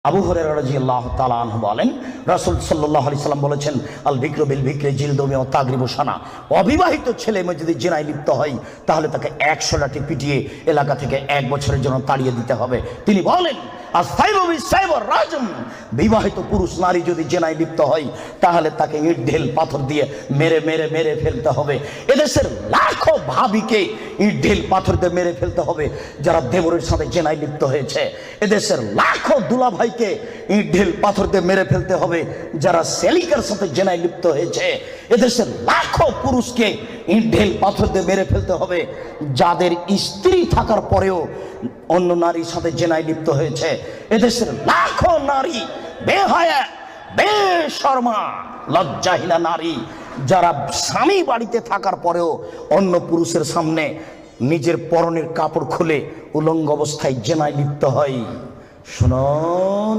আবু হুরায়রা রাদিয়াল্লাহু তাআলা আনহু বলেন, রাসূল সাল্লাল্লাহু আলাইহি সাল্লাম বলেছেন, আল বিকরু বিল বিকরি জিলদু ওয়া তাগরিবু সানা। অবিবাহিত ছেলে মেয়ে যদি জিনায় লিপ্ত হয় তাহলে তাকে 100 লাঠি পিটিয়ে এলাকা থেকে 1 বছরের জন্য তাড়িয়ে দিতে হবে। তিনি বলেন, আস-সাইবু বিস-সাইব রাজম। বিবাহিত পুরুষ নারী যদি জিনায় লিপ্ত হয় তাহলে তাকে ইট ঢেল পাথর দিয়ে মেরে মেরে মেরে ফেলতে হবে। এদেশের লাখো ভাবিকে ইট ঢেল পাথর দিয়ে মেরে ফেলতে হবে যারা দেবরের সাথে জিনায় লিপ্ত হয়েছে। এদেশের লাখো দুলাভাইকে ইট ঢেল পাথর দিয়ে মেরে ফেলতে হবে যারা সেলিকার সাথে জিনায় লিপ্ত হয়েছে। এদেশের লাখো পুরুষকে ইট ঢেল পাথর দিয়ে মেরে ফেলতে হবে যাদের স্ত্রী থাকার পরেও অন্য নারীর সাথে জিনায় লিপ্ত হয়েছে। এদেশের লাখো নারী বেহায়া বেশরমা লজ্জাহীনা নারী যারা স্বামী বাড়িতে থাকার পরেও অন্য পুরুষের সামনে নিজের পরনের কাপড় খুলে উলঙ্গ অবস্থায় জিনায় লিপ্ত হয়। শুনুন।